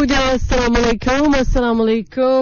Assalamualaikum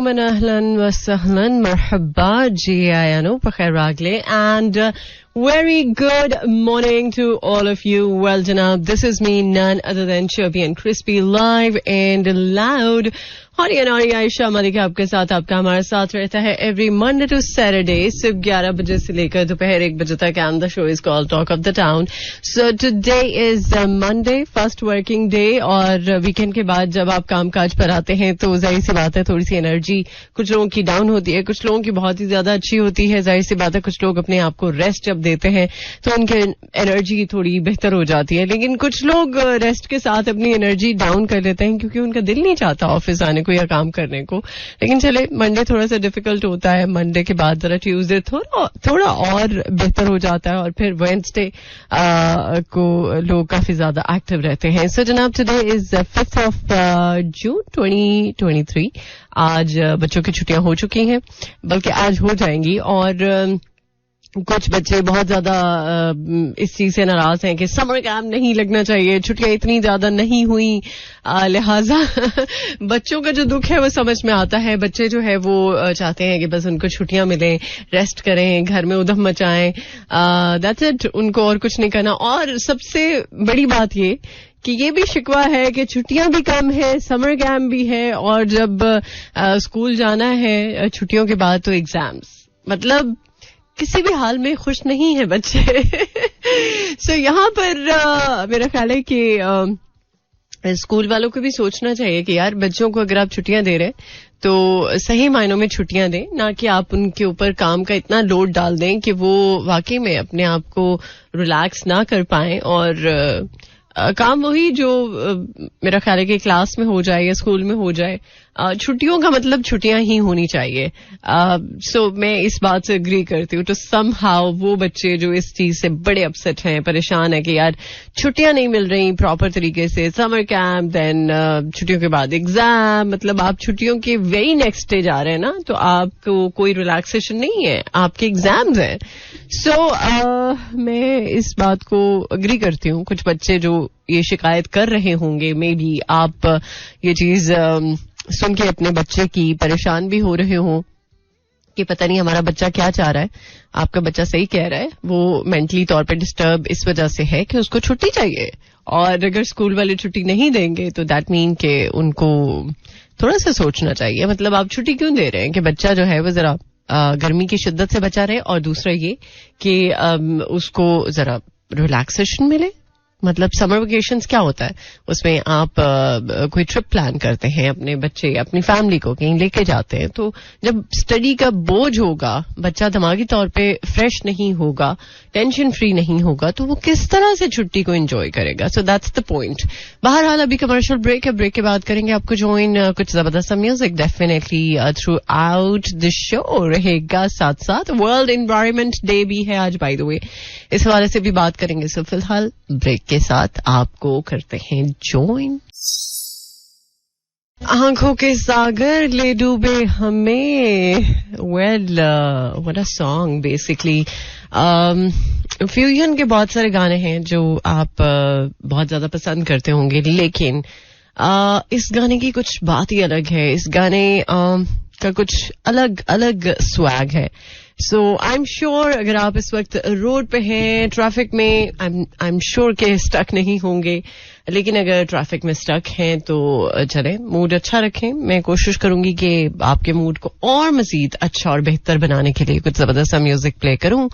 and ahlan wa sahlan marhaba ji ayano pakhair ragle and very good morning to all of you. Well janab, this is me, none other than Chubby and Crispy, live and loud. हरी अनारी आयशा मलिक आपके साथ, आपका हमारे साथ रहता है every Monday to Saturday सुबह 11 बजे से लेकर दोपहर 1 बजे तक. And the show is called talk of the town. So today is Monday, first working day. और वीकेंड के बाद जब आप काम काज पर आते हैं तो जाहिर सी बात है थोड़ी सी एनर्जी कुछ लोगों की डाउन होती है, कुछ लोगों की बहुत ही ज्यादा अच्छी होती है. जाहिर सी बात है कुछ लोग अपने आप को रेस्ट जब देते हैं तो उनकी एनर्जी थोड़ी बेहतर हो जाती है. लेकिन कुछ लोग रेस्ट के साथ अपनी एनर्जी डाउन कर लेते हैं क्योंकि उनका दिल नहीं चाहता ऑफिस आने को या काम करने को. लेकिन चले, मंडे थोड़ा सा डिफिकल्ट होता है, मंडे के बाद जरा ट्यूसडे थोड़ा और बेहतर हो जाता है और फिर वेडनेसडे को लोग काफी ज्यादा एक्टिव रहते हैं. सो जनाब, today is 5th of June 2023. आज बच्चों की छुट्टियां हो चुकी हैं, बल्कि आज हो जाएंगी. और कुछ बच्चे बहुत ज्यादा इस चीज से नाराज हैं कि समर कैंप नहीं लगना चाहिए, छुट्टियां इतनी ज्यादा नहीं हुई. लिहाजा बच्चों का जो दुख है वो समझ में आता है. बच्चे जो है वो चाहते हैं कि बस उनको छुट्टियां मिलें, रेस्ट करें, घर में उधम मचाएं. दैट्स इट, उनको और कुछ नहीं करना. और सबसे बड़ी बात कि ये भी शिकवा है कि छुट्टियां भी कम है, समर कैंप भी है, और जब स्कूल जाना है छुट्टियों के बाद तो एग्जाम्स. मतलब किसी भी हाल में खुश नहीं है बच्चे. सो यहाँ पर मेरा ख्याल है कि स्कूल वालों को भी सोचना चाहिए कि यार बच्चों को अगर आप छुट्टियां दे रहे हैं तो सही मायनों में छुट्टियां दें, ना कि आप उनके ऊपर काम का इतना लोड डाल दें कि वो वाकई में अपने आप को रिलैक्स ना कर पाएं. और काम वही जो मेरा ख्याल है कि क्लास में हो जाए या स्कूल में हो जाए. छुट्टियों का मतलब छुट्टियां ही होनी चाहिए. सो मैं इस बात से एग्री करती हूँ. तो समहाउ वो बच्चे जो इस चीज से बड़े अपसेट हैं, परेशान है कि यार छुट्टियां नहीं मिल रही प्रॉपर तरीके से, समर कैंप, देन छुट्टियों के बाद एग्जाम. मतलब आप छुट्टियों के वेरी नेक्स्ट डे जा रहे हैं ना, तो आपको कोई रिलैक्सेशन नहीं है, आपके एग्जाम्स हैं. सो मैं इस बात को एग्री करती हूँ. कुछ बच्चे जो ये शिकायत कर रहे होंगे, मे बी आप ये चीज सुन के अपने बच्चे की परेशान भी हो रहे हो कि पता नहीं हमारा बच्चा क्या चाह रहा है. आपका बच्चा सही कह रहा है, वो मेंटली तौर पे डिस्टर्ब इस वजह से है कि उसको छुट्टी चाहिए. और अगर स्कूल वाले छुट्टी नहीं देंगे तो दैट मीन कि उनको थोड़ा सा सोचना चाहिए. मतलब आप छुट्टी क्यों दे रहे हैं कि बच्चा जो है वो जरा गर्मी की शिद्दत से बचा रहे, और दूसरा ये कि उसको जरा रिलैक्सेशन मिले. मतलब समर वेकेशंस क्या होता है, उसमें आप कोई ट्रिप प्लान करते हैं, अपने बच्चे अपनी फैमिली को कहीं लेके जाते हैं. तो जब स्टडी का बोझ होगा, बच्चा दिमागी तौर पे फ्रेश नहीं होगा, टेंशन फ्री नहीं होगा, तो वो किस तरह से छुट्टी को एंजॉय करेगा. So that's the point. बहरहाल अभी कमर्शियल ब्रेक है, ब्रेक के बाद करेंगे आपको ज्वाइन कुछ जबरदस्त music definitely through out the show रहेगा. साथ साथ वर्ल्ड एनवायरनमेंट डे भी है आज, बाय द वे, इस हवाले से भी बात करेंगे. सो फिलहाल ब्रेक के साथ आपको करते हैं ज्वाइन. आंखों के सागर ले डूबे हमें. Well what a song. Basically fusion के बहुत सारे गाने हैं जो आप बहुत ज्यादा पसंद करते होंगे, लेकिन इस गाने की कुछ बात ही अलग है. इस गाने का कुछ अलग अलग स्वैग है. सो आई एम श्योर अगर आप इस वक्त रोड पे हैं, ट्रैफिक में, आई एम श्योर के स्टक नहीं होंगे. लेकिन अगर ट्रैफिक में स्टक हैं तो चलें, मूड अच्छा रखें. मैं कोशिश करूंगी कि आपके मूड को और मजीद अच्छा और बेहतर बनाने के लिए कुछ जबरदस्त म्यूजिक प्ले करूं.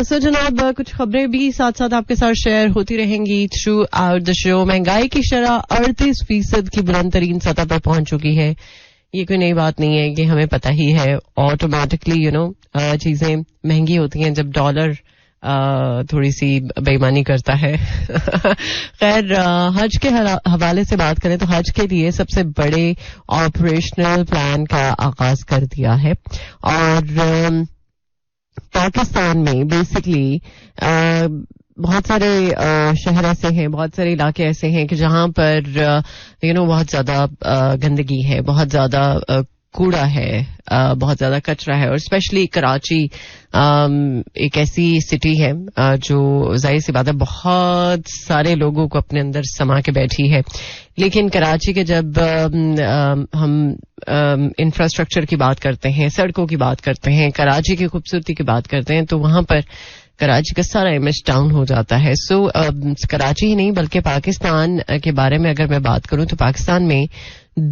सो जनाब, कुछ खबरें भी साथ साथ आपके साथ शेयर होती रहेंगी थ्रू आउट द शो. महंगाई की शरह 38% की बुलंद तरीन सतह पर पहुंच चुकी है. ये कोई नई बात नहीं है, कि हमें पता ही है. ऑटोमेटिकली चीजें महंगी होती हैं जब डॉलर थोड़ी सी बेईमानी करता है. खैर, हज के हवाले से बात करें तो हज के लिए सबसे बड़े ऑपरेशनल प्लान का आगाज कर दिया है. और पाकिस्तान में बेसिकली बहुत सारे शहर ऐसे हैं, बहुत सारे इलाके ऐसे हैं कि जहां पर बहुत ज्यादा गंदगी है, बहुत ज्यादा कूड़ा है, बहुत ज्यादा कचरा है, और स्पेशली कराची एक ऐसी सिटी है जो जाहिर सी बात है बहुत सारे लोगों को अपने अंदर समा के बैठी है. लेकिन कराची के जब हम इंफ्रास्ट्रक्चर की बात करते हैं, सड़कों की बात करते हैं, कराची की खूबसूरती की बात करते हैं, तो वहां पर कराची का सारा इमेज डाउन हो जाता है. सो कराची ही नहीं बल्कि पाकिस्तान के बारे में अगर मैं बात करूं तो पाकिस्तान में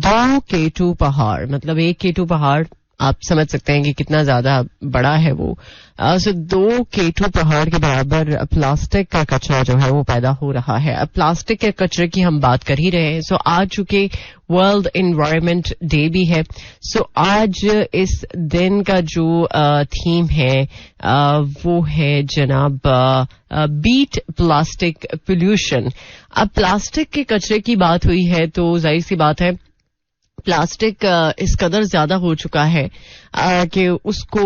2 K2 पहाड़, मतलब एक K2 पहाड़ आप समझ सकते हैं कि कितना ज्यादा बड़ा है वो. सो 2 K2 पहाड़ के बराबर प्लास्टिक का कचरा जो है वो पैदा हो रहा है. अब प्लास्टिक के कचरे की हम बात कर ही रहे हैं. सो आज चूंकि वर्ल्ड एनवायरनमेंट डे भी है, सो आज इस दिन का जो थीम है वो है जनाब बीट प्लास्टिक पोल्यूशन. अब प्लास्टिक के कचरे की बात हुई है तो जाहिर सी बात है प्लास्टिक इस कदर ज्यादा हो चुका है कि उसको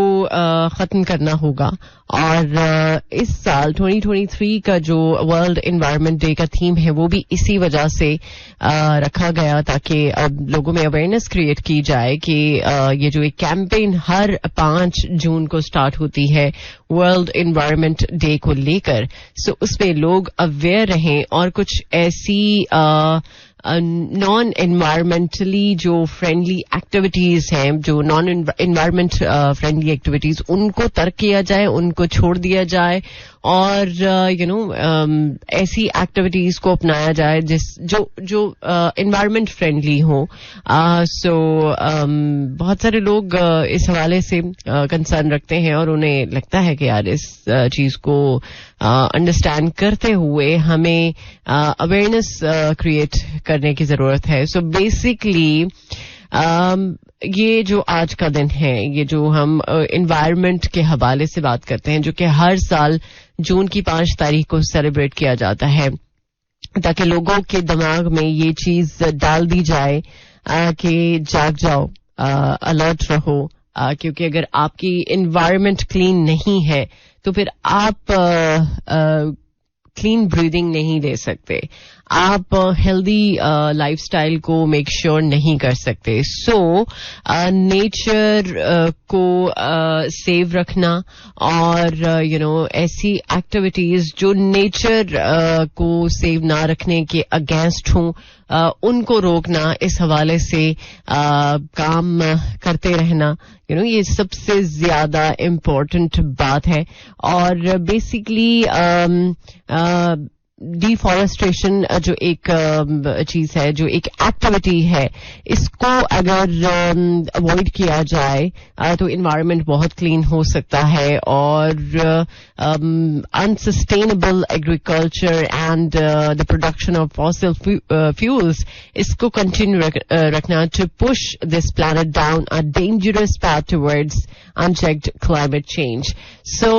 खत्म करना होगा. और इस साल 2023 का जो वर्ल्ड एनवायरनमेंट डे का थीम है वो भी इसी वजह से रखा गया ताकि अब लोगों में अवेयरनेस क्रिएट की जाए कि ये जो एक कैंपेन हर 5 जून को स्टार्ट होती है वर्ल्ड एनवायरनमेंट डे को लेकर, सो उसमें लोग अवेयर रहें और कुछ ऐसी नॉन एनवायरमेंटली जो फ्रेंडली एक्टिविटीज हैं, जो नॉन एनवायरमेंट फ्रेंडली एक्टिविटीज, उनको तर्क किया जाए, उनको छोड़ दिया जाए और ऐसी एक्टिविटीज को अपनाया जाए जो एनवायरमेंट फ्रेंडली हो. सो बहुत सारे लोग इस हवाले से कंसर्न रखते हैं और उन्हें लगता है कि यार इस चीज को अंडरस्टैंड करते हुए हमें अवेयरनेस क्रिएट करने की जरूरत है. सो बेसिकली ये जो आज का दिन है, ये जो हम एनवायरनमेंट के हवाले से बात करते हैं, जो कि हर साल जून की 5 तारीख को सेलिब्रेट किया जाता है ताकि लोगों के दिमाग में ये चीज डाल दी जाए कि जाग जाओ, अलर्ट रहो, क्योंकि अगर आपकी एनवायरनमेंट क्लीन नहीं है तो फिर आप क्लीन ब्रीदिंग नहीं ले सकते, आप हेल्दी लाइफस्टाइल को मेक श्योर नहीं कर सकते. सो नेचर को सेव रखना और ऐसी एक्टिविटीज जो नेचर को सेव ना रखने के अगेंस्ट हों उनको रोकना, इस हवाले से काम करते रहना, ये सबसे ज्यादा इम्पोर्टेंट बात है. और बेसिकली डिफॉरेस्टेशन जो एक चीज है, जो एक एक्टिविटी है, इसको अगर अवॉइड किया जाए तो एनवायरनमेंट बहुत क्लीन हो सकता है. और unsustainable agriculture and the production of fossil fuels, इसको कंटिन्यू रखना to push this planet down a dangerous path towards unchecked climate change. So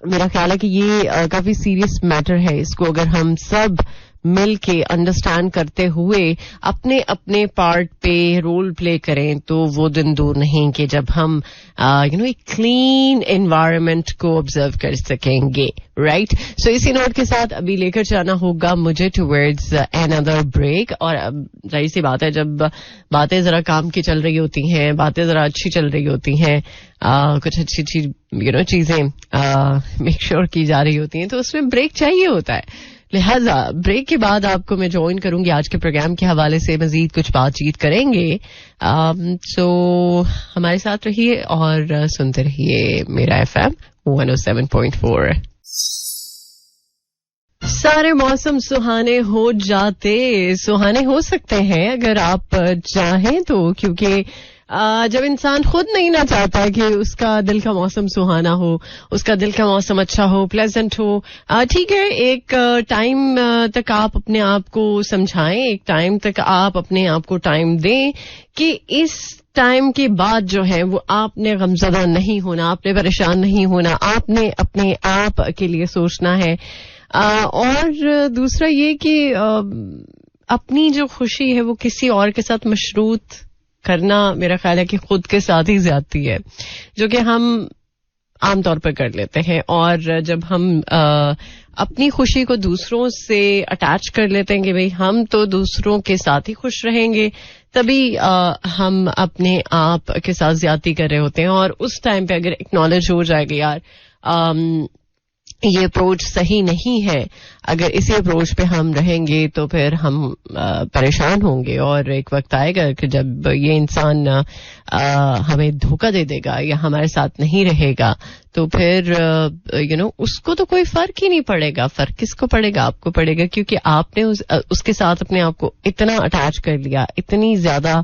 मेरा ख्याल है कि ये काफी सीरियस मैटर है. इसको अगर हम सब मिल के अंडरस्टैंड करते हुए अपने अपने पार्ट पे रोल प्ले करें तो वो दिन दूर नहीं कि जब हम एक क्लीन एनवायरनमेंट को ऑब्जर्व कर सकेंगे. राइट. सो इसी नोट के साथ अभी लेकर जाना होगा मुझे टुवर्ड्स अनदर ब्रेक. और अब जाहिर सी बात है जब बातें जरा काम की चल रही होती हैं, बातें जरा अच्छी चल रही होती हैं, कुछ अच्छी चीजें मेक श्योर की जा रही होती हैं, तो उसमें ब्रेक चाहिए होता है. लिहाजा ब्रेक के बाद आपको मैं ज्वाइन करूंगी, आज के प्रोग्राम के हवाले से मजीद कुछ बातचीत करेंगे. सो हमारे साथ रहिए और सुनते रहिए मेरा FM 107.4. सारे मौसम सुहाने हो सकते हैं अगर आप चाहें तो, क्योंकि जब इंसान खुद नहीं ना चाहता कि उसका दिल का मौसम सुहाना हो, उसका दिल का मौसम अच्छा हो, प्लेजेंट हो, ठीक है, एक टाइम तक आप अपने आप को समझाएं, एक टाइम तक आप अपने आप को टाइम दें कि इस टाइम के बाद जो है वो आपने गमज़दा नहीं होना, आपने परेशान नहीं होना, आपने अपने आप के लिए सोचना है. और दूसरा ये कि अपनी जो खुशी है वो किसी और के साथ मशरूत करना मेरा ख्याल है कि खुद के साथ ही ज्यादती है, जो कि हम आमतौर पर कर लेते हैं, और जब हम अपनी खुशी को दूसरों से अटैच कर लेते हैं कि भाई हम तो दूसरों के साथ ही खुश रहेंगे, तभी हम अपने आप के साथ ज्यादती कर रहे होते हैं. और उस टाइम पे अगर एक्नॉलेज हो जाएगा यार ये अप्रोच सही नहीं है, अगर इसी अप्रोच पे हम रहेंगे तो फिर हम परेशान होंगे, और एक वक्त आएगा कि जब ये इंसान हमें धोखा दे देगा या हमारे साथ नहीं रहेगा तो फिर उसको तो कोई फर्क ही नहीं पड़ेगा. फर्क किसको पड़ेगा? आपको पड़ेगा, क्योंकि आपने उसके साथ अपने आप को इतना अटैच कर लिया, इतनी ज्यादा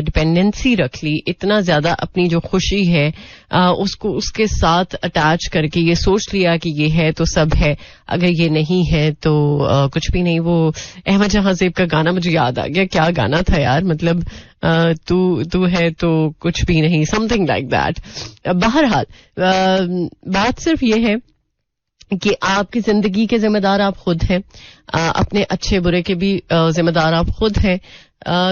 डिपेंडेंसी रख ली, इतना ज्यादा अपनी जो खुशी है उसको उसके साथ अटैच करके ये सोच लिया कि ये है तो सब है, अगर ये नहीं है तो कुछ भी नहीं. वो अहमद जहां ज़ेब का गाना मुझे याद आ गया. क्या गाना था यार, मतलब तू है तो कुछ भी नहीं, समथिंग लाइक दैट. बहरहाल बात सिर्फ ये है कि आपकी जिंदगी के जिम्मेदार आप खुद हैं, अपने अच्छे बुरे के भी जिम्मेदार आप खुद हैं.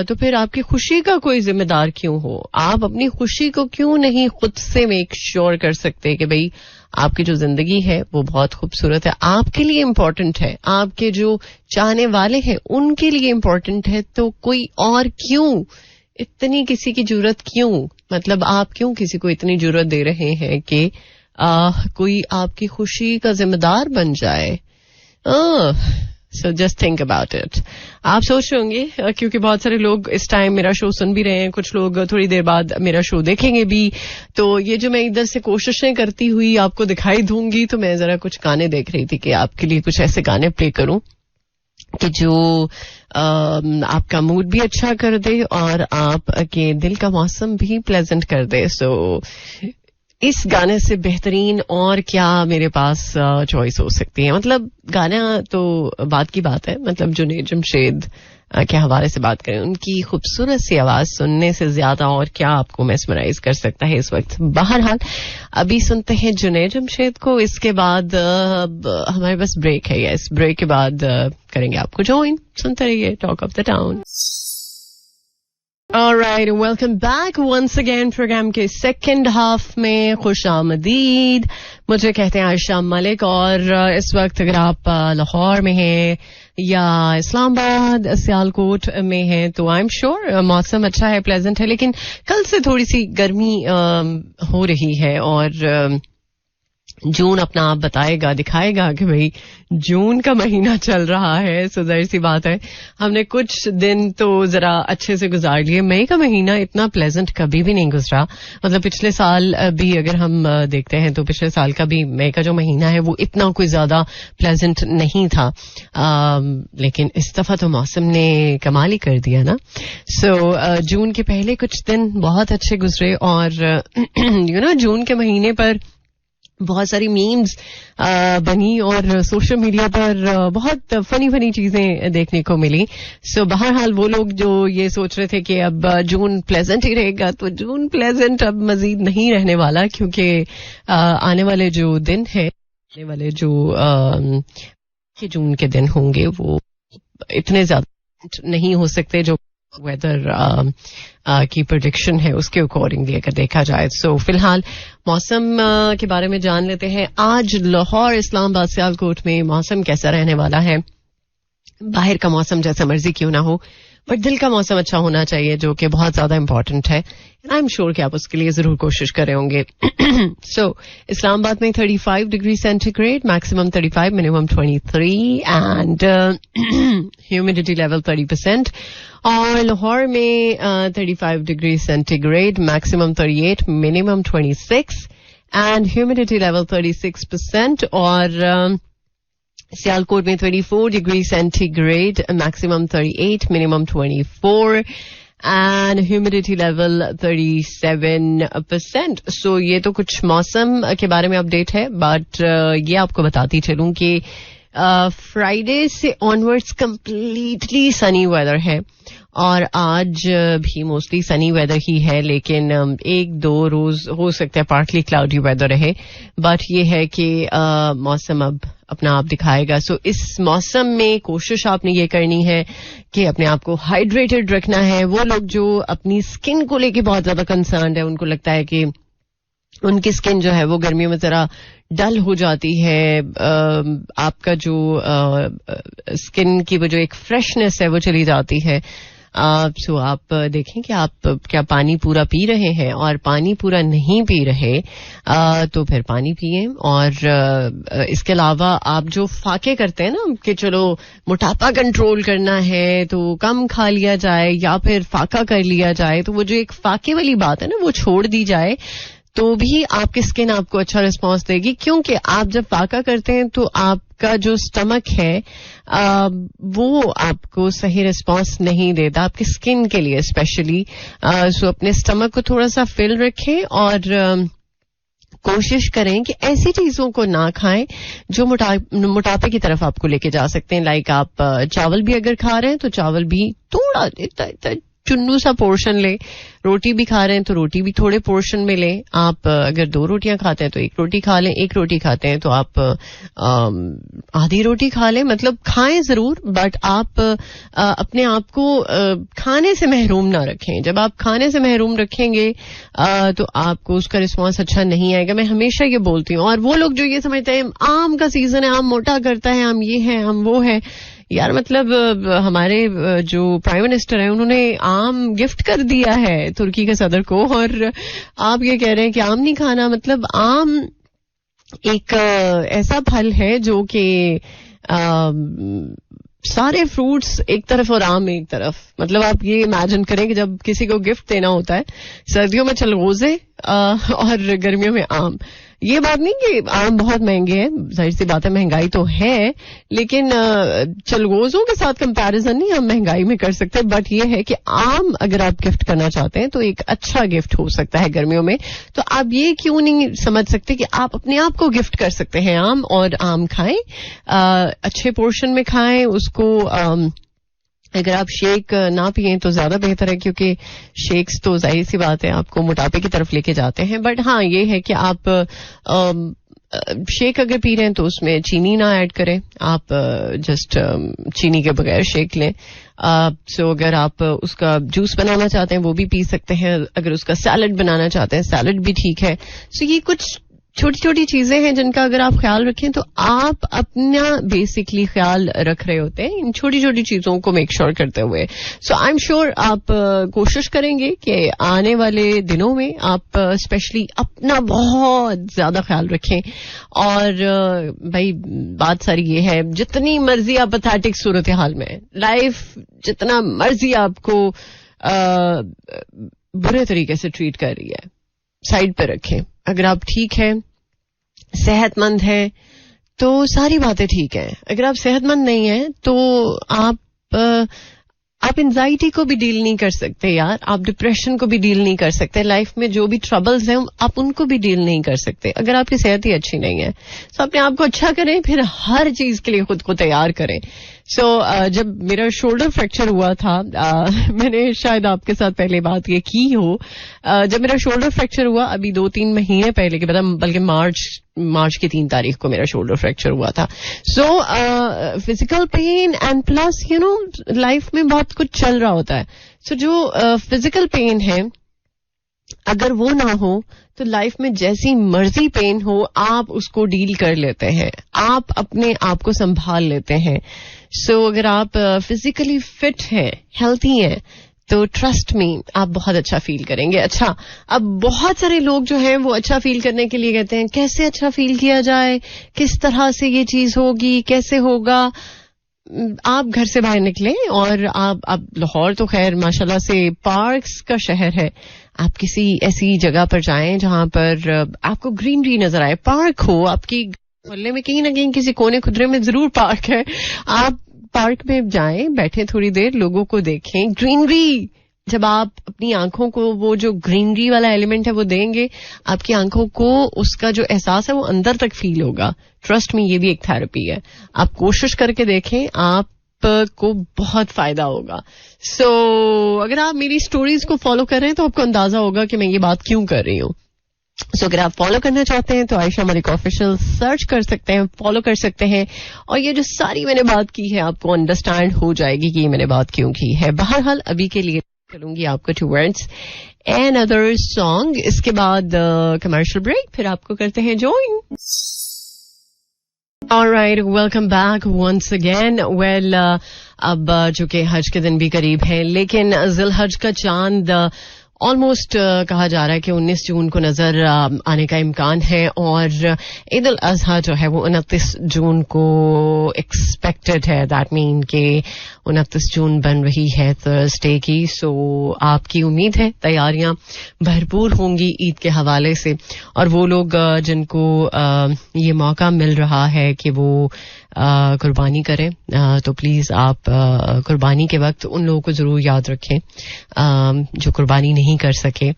तो फिर आपकी खुशी का कोई जिम्मेदार क्यों हो? आप अपनी खुशी को क्यों नहीं खुद से मेक श्योर कर सकते कि भाई आपकी जो जिंदगी है वो बहुत खूबसूरत है, आपके लिए इम्पोर्टेंट है, आपके जो चाहने वाले हैं उनके लिए इम्पोर्टेंट है, तो कोई और क्यों? इतनी किसी की जरूरत क्यों? मतलब आप क्यों किसी को इतनी जरूरत दे रहे हैं कि कोई आपकी खुशी का जिम्मेदार बन जाए? So just think about it. आप सोच रहे होंगे क्योंकि बहुत सारे लोग इस टाइम मेरा शो सुन भी रहे हैं, कुछ लोग थोड़ी देर बाद मेरा शो देखेंगे भी, तो ये जो मैं इधर से कोशिशें करती हुई आपको दिखाई दूंगी, तो मैं जरा कुछ गाने देख रही थी कि आपके लिए कुछ ऐसे गाने प्ले करूं कि जो आपका मूड भी अच्छा कर दे और आपके दिल का मौसम भी प्लेजेंट कर दे. सो इस गाने से बेहतरीन और क्या मेरे पास चॉइस हो सकती है? मतलब गाना तो बात की बात है, मतलब जुनैद जमशेद के हवाले से बात करें, उनकी खूबसूरत सी आवाज सुनने से ज्यादा और क्या आपको मेस्मराइज कर सकता है इस वक्त. बहरहाल अभी सुनते हैं जुनैद जमशेद को, इसके बाद हमारे पास ब्रेक है. इस ब्रेक के बाद करेंगे आपको ज्वाइन. सुनते रहिए talk of the town. Alright, welcome back once again. Programme के सेकंड हाफ में खुश आमदीद. मुझे कहते हैं आयशा मलिक, और इस वक्त अगर आप लाहौर में हैं या इस्लामाबाद सियालकोट में हैं तो आई एम श्योर मौसम अच्छा है, प्लेजेंट है, लेकिन कल से थोड़ी सी गर्मी हो रही है, और जून अपना आप बताएगा, दिखाएगा कि भाई जून का महीना चल रहा है. सो जाहिर सी बात है हमने कुछ दिन तो जरा अच्छे से गुजार लिए. मई का महीना इतना प्लेजेंट कभी भी नहीं गुजरा. मतलब पिछले साल भी अगर हम देखते हैं तो पिछले साल का भी मई का जो महीना है वो इतना कोई ज्यादा प्लेजेंट नहीं था, लेकिन इस दफा तो मौसम ने कमाल ही कर दिया ना. सो जून के पहले कुछ दिन बहुत अच्छे गुजरे, और जून के महीने पर बहुत सारी मीम्स बनी और सोशल मीडिया पर बहुत फनी चीजें देखने को मिली. सो बहरहाल वो लोग जो ये सोच रहे थे कि अब जून प्लेजेंट ही रहेगा, तो जून प्लेजेंट अब मजीद नहीं रहने वाला, क्योंकि आने वाले जो दिन है, आने वाले जो जून के दिन होंगे वो इतने ज्यादा नहीं हो सकते जो वेदर की प्रेडिक्शन है उसके अकॉर्डिंगली अगर देखा जाए. सो फिलहाल मौसम के बारे में जान लेते हैं. आज लाहौर, इस्लामाबाद, सियालकोट में मौसम कैसा रहने वाला है? बाहर का मौसम जैसा मर्जी क्यों ना हो, बट दिल का मौसम अच्छा होना चाहिए, जो कि बहुत ज्यादा इंपॉर्टेंट है. आई एम श्योर कि आप उसके लिए जरूर कोशिश कर रहे होंगे. सो इस्लामाबाद में 35 degree centigrade, maximum 35, minimum 23, and humidity level 30%. और लाहौर में 35 degree centigrade, maximum 38, minimum 26, and humidity level 36%. और सियालकोट में 24 degree centigrade, maximum 38, minimum 24, and humidity level 37%. सो ये तो कुछ मौसम के बारे में अपडेट है, बट ये आपको बताती चलूं कि फ्राइडे से ऑनवर्ड्स कंप्लीटली सनी वेदर है, और आज भी मोस्टली सनी वेदर ही है, लेकिन एक दो रोज हो सकता है पार्टली क्लाउडी वेदर रहे, बट ये है कि मौसम अब अपना आप दिखाएगा. सो इस मौसम में कोशिश आपने ये करनी है कि अपने आप को हाइड्रेटेड रखना है. वो लोग जो अपनी स्किन को लेके बहुत ज्यादा कंसर्न है, उनको लगता है कि उनकी स्किन जो है वो गर्मियों में जरा डल हो जाती है, आपका जो स्किन की वो जो एक फ्रेशनेस है वो चली जाती है। सो आप देखें कि आप क्या पानी पूरा पी रहे हैं, और पानी पूरा नहीं पी रहे तो फिर पानी पिए। और इसके अलावा आप जो फाके करते हैं ना कि चलो मोटापा कंट्रोल करना है तो कम खा लिया जाए या फिर फाका कर लिया जाए, तो वो जो एक फाके वाली बात है ना वो छोड़ दी जाए, तो भी आपकी स्किन आपको अच्छा रिस्पांस देगी। क्योंकि आप जब फाका करते हैं तो आपका जो स्टमक है वो आपको सही रिस्पांस नहीं देता आपकी स्किन के लिए स्पेशली। सो अपने स्टमक को थोड़ा सा फिल रखें और कोशिश करें कि ऐसी चीजों को ना खाएं जो मोटापे की तरफ आपको लेके जा सकते हैं। लाइक आप चावल भी अगर खा रहे हैं तो चावल भी थोड़ा इतना चुन्नू सा पोर्शन ले, रोटी भी खा रहे हैं तो रोटी भी थोड़े पोर्शन में लें। आप अगर 2 रोटियां खाते हैं तो 1 रोटी खा लें, 1 रोटी खाते हैं तो आप आधी रोटी खा लें। मतलब खाएं जरूर, बट आप अपने आप को खाने से महरूम ना रखें। जब आप खाने से महरूम रखेंगे तो आपको उसका रिस्पांस अच्छा नहीं आएगा। मैं हमेशा ये बोलती हूँ। और वो लोग जो ये समझते हैं आम का सीजन है, आम मोटा करता है, आम ये है, आम वो है, यार मतलब हमारे जो प्राइम मिनिस्टर हैं उन्होंने आम गिफ्ट कर दिया है तुर्की के सदर को, और आप ये कह रहे हैं कि आम नहीं खाना। मतलब आम एक ऐसा फल है जो कि सारे फ्रूट्स एक तरफ और आम एक तरफ। मतलब आप ये इमेजिन करें कि जब किसी को गिफ्ट देना होता है, सर्दियों में चलगोजे और गर्मियों में आम। ये बात नहीं कि आम बहुत महंगे हैं, जाहिर सी बात है महंगाई तो है, लेकिन चलगोजों के साथ कंपैरिजन नहीं हम महंगाई में कर सकते। बट ये है कि आम अगर आप गिफ्ट करना चाहते हैं तो एक अच्छा गिफ्ट हो सकता है गर्मियों में। तो आप ये क्यों नहीं समझ सकते कि आप अपने आप को गिफ्ट कर सकते हैं आम, और आम खाएं, अच्छे पोर्शन में खाएं उसको। अगर आप शेक ना पिए तो ज्यादा बेहतर है, क्योंकि शेक्स तो जाहिर सी बात है आपको मोटापे की तरफ लेके जाते हैं। बट हाँ ये है कि आप शेक अगर पी रहे हैं तो उसमें चीनी ना ऐड करें, आप जस्ट चीनी के बगैर शेक लें। सो अगर आप उसका जूस बनाना चाहते हैं वो भी पी सकते हैं, अगर उसका सैलड बनाना चाहते हैं सैलड भी ठीक है। सो ये कुछ छोटी छोटी चीजें हैं जिनका अगर आप ख्याल रखें तो आप अपना बेसिकली ख्याल रख रहे होते हैं इन छोटी छोटी चीजों को मेक श्योर करते हुए। सो आई एम श्योर आप कोशिश करेंगे कि आने वाले दिनों में आप स्पेशली अपना बहुत ज्यादा ख्याल रखें। और भाई बात सारी ये है, जितनी मर्जी आप पैथेटिक सूरत हाल में, लाइफ जितना मर्जी आपको बुरे तरीके से ट्रीट कर रही है, साइड पे रखें। अगर आप ठीक है, सेहतमंद है, तो सारी बातें ठीक हैं। अगर आप सेहतमंद नहीं हैं तो आप एंजाइटी को भी डील नहीं कर सकते यार, आप डिप्रेशन को भी डील नहीं कर सकते, लाइफ में जो भी ट्रबल्स हैं आप उनको भी डील नहीं कर सकते अगर आपकी सेहत ही अच्छी नहीं है। तो अपने आप को अच्छा करें, फिर हर चीज के लिए खुद को तैयार करें। सो जब मेरा शोल्डर फ्रैक्चर हुआ था, मैंने शायद आपके साथ पहले बात ये की हो, जब मेरा शोल्डर फ्रैक्चर हुआ अभी 2-3 महीने पहले के बाद, बल्कि मार्च की 3 तारीख को मेरा शोल्डर फ्रैक्चर हुआ था। So physical pain and plus you know life में बहुत कुछ चल रहा होता है। सो जो फिजिकल पेन है अगर वो ना हो तो लाइफ में जैसी मर्जी पेन हो आप उसको डील कर लेते हैं, आप अपने आप को संभाल लेते हैं। सो अगर आप फिजिकली फिट हैं, हेल्थी हैं, तो ट्रस्ट मी आप बहुत अच्छा फील करेंगे। अच्छा, अब बहुत सारे लोग जो हैं वो अच्छा फील करने के लिए कहते हैं कैसे अच्छा फील किया जाए, किस तरह से ये चीज होगी, कैसे होगा। आप घर से बाहर निकलें और आप लाहौर तो खैर माशाल्लाह से पार्क्स का शहर है, आप किसी ऐसी जगह पर जाएं जहां पर आपको ग्रीनरी नजर आए, पार्क हो आपकी मोहल्ले में, कहीं ना कहीं किसी कोने खुदरे में जरूर पार्क है। आप पार्क में जाएं, बैठे थोड़ी देर, लोगों को देखें, ग्रीनरी। जब आप अपनी आंखों को वो जो ग्रीनरी वाला एलिमेंट है वो देंगे, आपकी आंखों को उसका जो एहसास है वो अंदर तक फील होगा। ट्रस्ट मी, ये भी एक थेरेपी है, आप कोशिश करके देखें, आपको बहुत फायदा होगा। सो अगर आप मेरी स्टोरीज को फॉलो कर रहे हैं तो आपको अंदाजा होगा कि मैं ये बात क्यों कर रही हूँ। सो अगर आप फॉलो करना चाहते हैं तो आयशा मलिक ऑफिशियल सर्च कर सकते हैं, फॉलो कर सकते हैं, और ये जो सारी मैंने बात की है आपको अंडरस्टैंड हो जाएगी कि ये मैंने बात क्यों की है। बहरहाल अभी के लिए करूंगी आपको टुवर्ड्स another song. इसके बाद कमर्शियल ब्रेक, फिर आपको करते हैं join. Alright, welcome back once again. Well, अब चूंकि हज के दिन भी करीब हैं, लेकिन ज़िलहज का चांद ऑलमोस्ट कहा जा रहा है कि 19 जून को नजर आने का इम्कान है, और ईद उल अज़हा जो है वो 29 जून को एक्सपेक्टेड है. दैट मीन कि 29 जून बन रही है थर्सडे की. सो आपकी उम्मीद है तैयारियां भरपूर होंगी ईद के हवाले से, और वो लोग जिनको ये मौका मिल रहा है कि वो कुर्बानी करें, तो प्लीज आप कुर्बानी के वक्त उन लोगों को जरूर याद रखें जो कुर्बानी नहीं कर सके.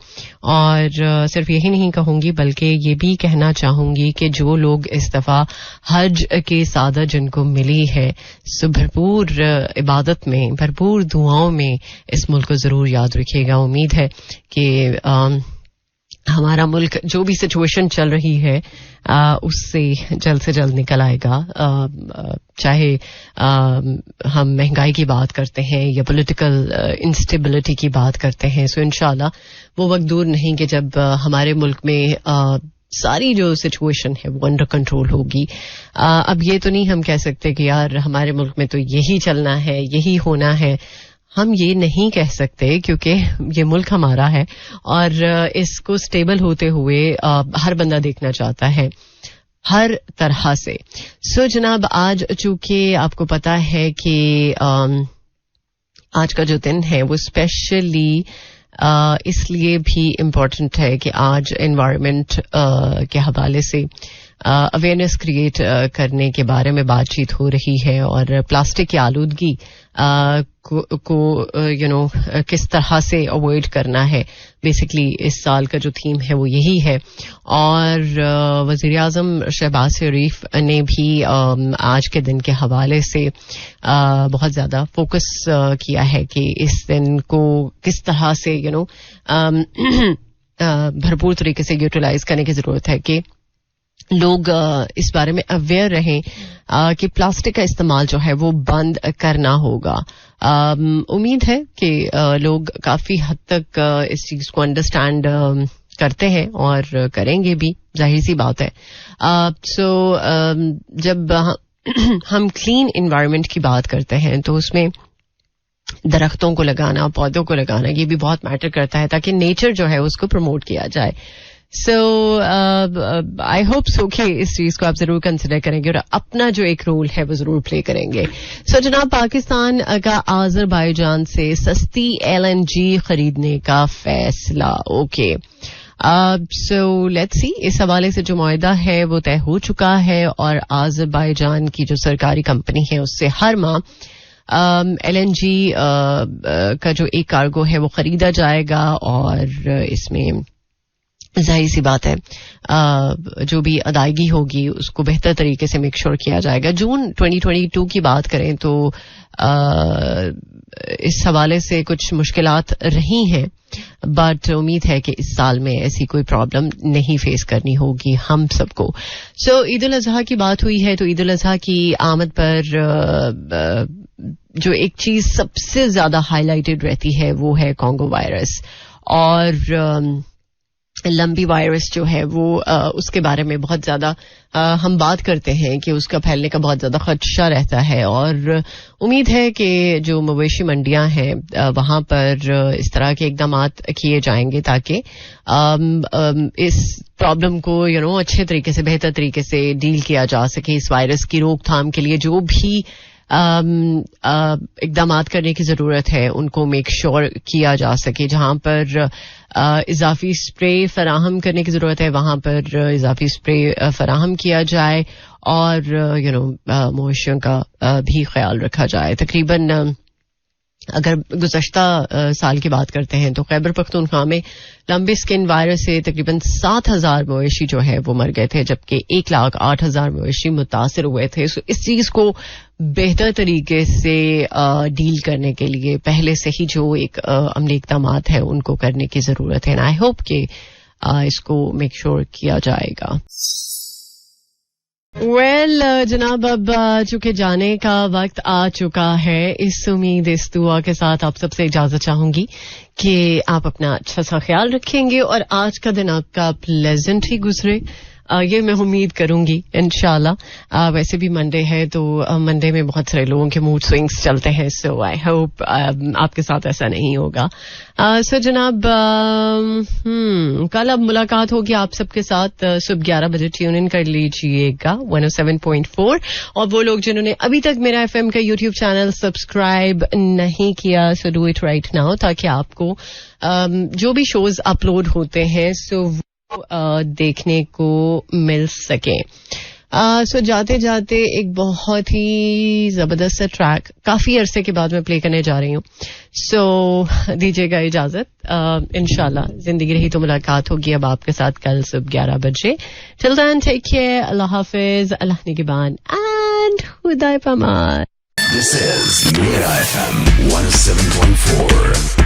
और सिर्फ यही नहीं कहूंगी, बल्कि ये भी कहना चाहूंगी कि जो लोग इस दफा हज की सादत जिनको मिली है, सो भरपूर इबादत में, भरपूर दुआओं में इस मुल्क को जरूर याद रखिएगा. उम्मीद है कि हमारा मुल्क जो भी सिचुएशन चल रही है उससे जल्द से जल्द निकल आएगा. चाहे हम महंगाई की बात करते हैं या पॉलिटिकल इंस्टेबिलिटी की बात करते हैं, सो इंशाल्लाह वो वक्त दूर नहीं कि जब हमारे मुल्क में सारी जो सिचुएशन है वो अंडर कंट्रोल होगी. अब ये तो नहीं हम कह सकते कि यार हमारे मुल्क में तो यही चलना है, यही होना है. हम ये नहीं कह सकते क्योंकि ये मुल्क हमारा है और इसको स्टेबल होते हुए हर बंदा देखना चाहता है हर तरह से. सो जनाब, आज चूंकि आपको पता है कि आज का जो दिन है वो स्पेशली इसलिए भी इम्पोर्टेंट है कि आज एनवायरनमेंट के हवाले से अवेयरनेस क्रिएट करने के बारे में बातचीत हो रही है, और प्लास्टिक की आलूदगी को किस तरह से अवॉइड करना है. बेसिकली इस साल का जो थीम है वो यही है. और वजीर आजम शहबाज शरीफ ने भी आज के दिन के हवाले से बहुत ज्यादा फोकस किया है कि इस दिन को किस तरह से भरपूर तरीके से यूटिलाइज करने की जरूरत है कि लोग इस बारे में अवेयर रहें कि प्लास्टिक का इस्तेमाल जो है वो बंद करना होगा. उम्मीद है कि लोग काफी हद तक इस चीज को अंडरस्टैंड करते हैं और करेंगे भी, जाहिर सी बात है. सो जब हम क्लीन एनवायरनमेंट की बात करते हैं तो उसमें दरख्तों को लगाना, पौधों को लगाना, ये भी बहुत मैटर करता है ताकि नेचर जो है उसको प्रमोट किया जाए. सो आई होप सो कि इस चीज को आप जरूर कंसिडर करेंगे और अपना जो एक रोल है वो जरूर प्ले करेंगे. सो जनाब, पाकिस्तान का आज़रबाईजान से सस्ती LNG खरीदने का फैसला. ओके, सो लेट्स सी, इस हवाले से जो मुआहदा है वो तय हो चुका है और आज़रबाईजान की जो सरकारी कंपनी है उससे हर माह LNG का जो एक कार्गो है वो खरीदा जाएगा. और इसमें जाहिर सी बात है जो भी अदायगी होगी उसको बेहतर तरीके से मेक श्योर किया जाएगा. जून 2022 की बात करें तो इस हवाले से कुछ मुश्किलात रही हैं, बट उम्मीद है कि इस साल में ऐसी कोई प्रॉब्लम नहीं फेस करनी होगी हम सबको. सो ईद उल अज़हा की बात हुई है तो ईद उल अज़हा की आमद पर जो एक चीज सबसे ज्यादा हाईलाइटेड रहती है वो है कॉन्गो वायरस. और लंबी वायरस जो है वो उसके बारे में बहुत ज्यादा हम बात करते हैं कि उसका फैलने का बहुत ज्यादा खदशा रहता है. और उम्मीद है कि जो मवेशी मंडियां हैं वहां पर इस तरह के इकदामात किए जाएंगे ताकि इस प्रॉब्लम को अच्छे तरीके से, बेहतर तरीके से डील किया जा सके. इस वायरस की रोकथाम के लिए जो भी इकदामात करने की जरूरत है उनको मेक श्योर किया जा सके. जहां पर इजाफी स्प्रे फराहम करने की जरूरत है वहां पर इजाफी स्प्रे फराहम किया जाए और मवेशियों का भी ख्याल रखा जाए. तकरीबन अगर गुज़श्ता साल की बात करते हैं तो खैबर पख्तूनख्वा में लंबी स्किन वायरस से तकरीबन 7,000 मवेशी जो है वो मर गए थे, जबकि 1,08,000 मवेशी मुतासिर हुए थे. सो इस चीज को बेहतर तरीके से डील करने के लिए पहले से ही जो एक अमली इक़दामात है उनको करने की जरूरत है. आई होप कि इसको मेक श्योर किया जाएगा. वेल जनाब, अब चूंकि जाने का वक्त आ चुका है, इस उम्मीद इस दुआ के साथ आप सबसे इजाजत चाहूंगी कि आप अपना अच्छा सा ख्याल रखेंगे और आज का दिन आपका प्लेजेंट ही गुजरे, ये मैं उम्मीद करूंगी इंशाल्लाह। वैसे भी मंडे है तो मंडे में बहुत सारे लोगों के मूड स्विंग्स चलते हैं, सो आई होप आपके साथ ऐसा नहीं होगा। सो जनाब, कल अब मुलाकात होगी आप सबके साथ सुबह 11 बजे। ट्यून इन कर लीजिएगा 107.4। और वो लोग जिन्होंने अभी तक मेरा एफएम का यूट्यूब चैनल सब्सक्राइब नहीं किया, so do it right now, ताकि आपको जो भी शोज अपलोड होते हैं सो देखने को मिल सके। सो जाते जाते एक बहुत ही जबरदस्त सा ट्रैक काफी अरसे के बाद मैं प्ले करने जा रही हूँ, सो दीजिएगा इजाजत। इंशाल्लाह जिंदगी रही तो मुलाकात होगी अब आपके साथ कल सुबह 11 बजे। टिल देन टेक केयर, अल्लाह हाफिज, अल्लाह निगहबान एंड खुदा पमान। This is Mira FM 107.4.